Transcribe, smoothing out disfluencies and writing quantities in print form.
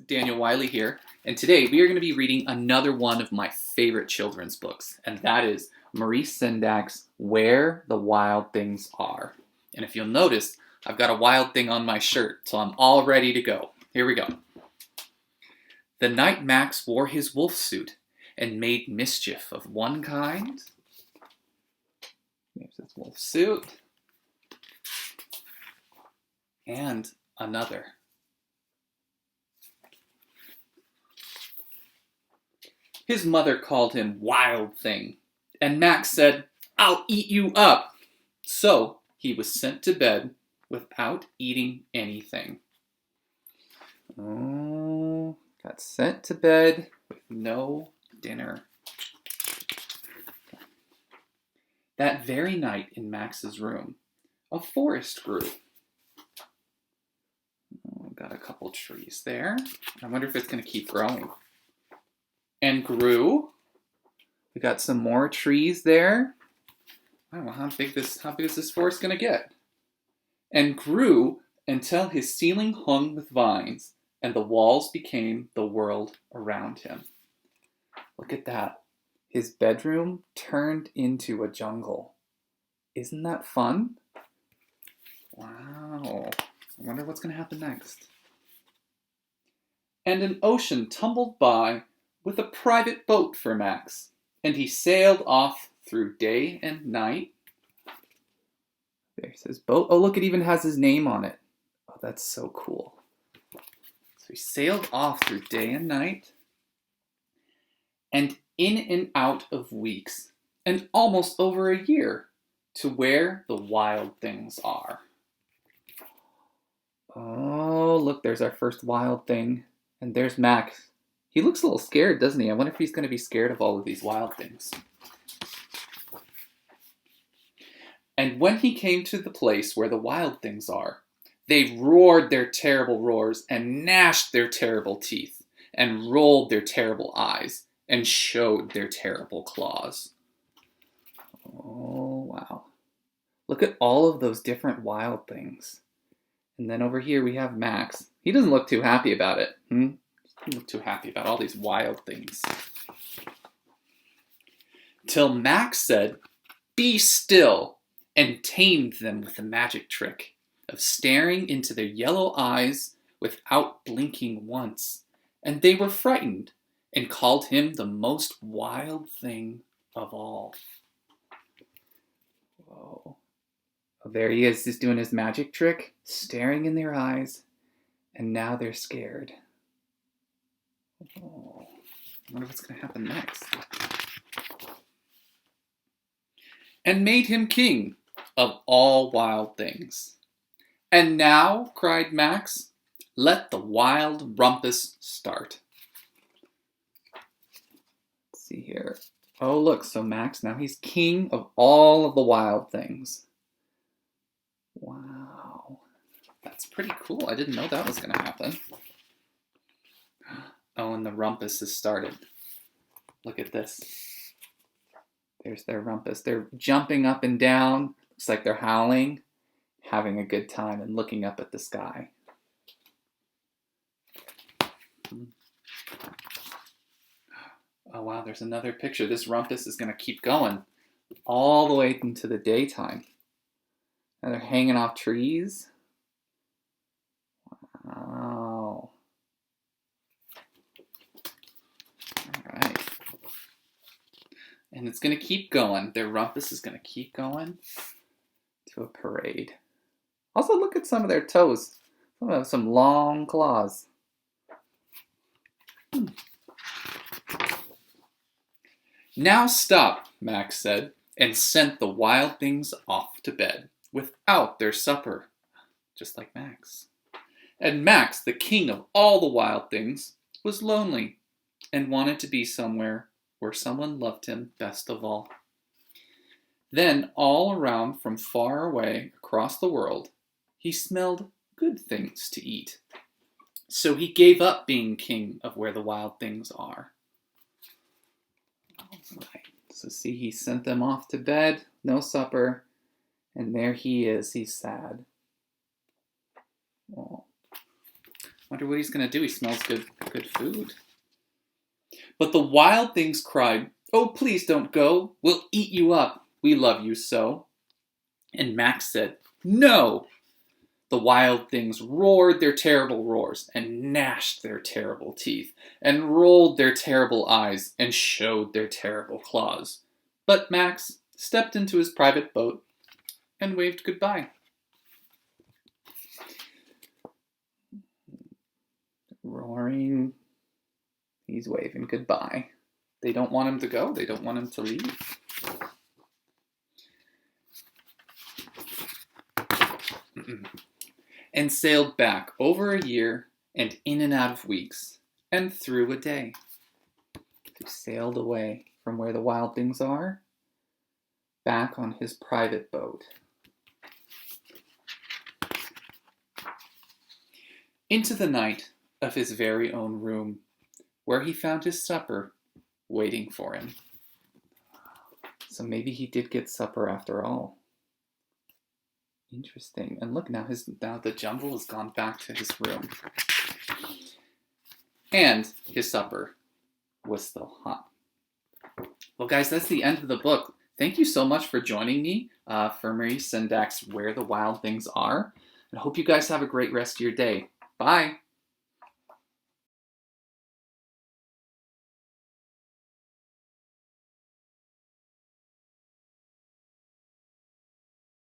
Daniel Wiley here, and today we are going to be reading another one of my favorite children's books, and that is Maurice Sendak's Where the Wild Things Are. And if you'll notice, I've got a wild thing on my shirt, so I'm all ready to go. Here we go. The night Max wore his wolf suit and made mischief of one kind. There's his wolf suit. And another. His mother called him Wild Thing, and Max said, "I'll eat you up." So he was sent to bed without eating anything. Oh, got sent to bed with no dinner. That very night in Max's room, a forest grew. Oh, got a couple trees there. I wonder if it's going to keep growing. And grew. We got some more trees there. I don't know how big is this forest going to get. And grew until his ceiling hung with vines and the walls became the world around him. Look at that. His bedroom turned into a jungle. Isn't that fun? Wow. I wonder what's going to happen next. And an ocean tumbled by with a private boat for Max, and he sailed off through day and night. There's his boat. Oh, look, it even has his name on it. Oh, that's so cool. So he sailed off through day and night, and in and out of weeks, and almost over a year, to where the wild things are. Oh, look, there's our first wild thing, and there's Max. He looks a little scared, doesn't he? I wonder if he's going to be scared of all of these wild things. And when he came to the place where the wild things are, they roared their terrible roars and gnashed their terrible teeth and rolled their terrible eyes and showed their terrible claws. Oh, wow. Look at all of those different wild things. And then over here we have Max. He doesn't look too happy about it. He doesn't look too happy about all these wild things. Till Max said, "Be still," and tamed them with the magic trick of staring into their yellow eyes without blinking once. And they were frightened and called him the most wild thing of all. Whoa. Oh, there he is, just doing his magic trick, staring in their eyes, and now they're scared. Oh, I wonder what's going to happen next. And made him king of all wild things. And now, cried Max, let the wild rumpus start. Let's see here. Oh, look, so Max, now he's king of all of the wild things. Wow. That's pretty cool. I didn't know that was going to happen. Oh, and the rumpus has started. Look at this. There's their rumpus. They're jumping up and down. Looks like they're howling, having a good time, and looking up at the sky. Oh, wow, there's another picture. This rumpus is going to keep going all the way into the daytime. And they're hanging off trees. Wow. All right. And it's going to keep going. Their rumpus is going to keep going to a parade. Also, look at some of their toes. Some have some long claws. Now stop, Max said, and sent the wild things off to bed without their supper, just like Max. And Max, the king of all the wild things, was lonely and wanted to be somewhere where someone loved him best of all. Then, all around from far away across the world, he smelled good things to eat. So he gave up being king of where the wild things are. All right. So see, he sent them off to bed, no supper, and there he is. He's sad. Oh. Wonder what he's going to do. He smells good good food. But the wild things cried, "Oh, please don't go. We'll eat you up. We love you so." And Max said, "No!" The wild things roared their terrible roars, and gnashed their terrible teeth, and rolled their terrible eyes, and showed their terrible claws. But Max stepped into his private boat and waved goodbye. Roaring, he's waving goodbye. They don't want him to go. They don't want him to leave. And sailed back over a year, and in and out of weeks, and through a day. He sailed away from where the wild things are, back on his private boat. Into the night of his very own room, where he found his supper waiting for him. So maybe he did get supper after all. Interesting. And look, now the jumble has gone back to his room. And his supper was still hot. Well, guys, that's the end of the book. Thank you so much for joining me for Maurice Sendak's Where the Wild Things Are. And I hope you guys have a great rest of your day. Bye.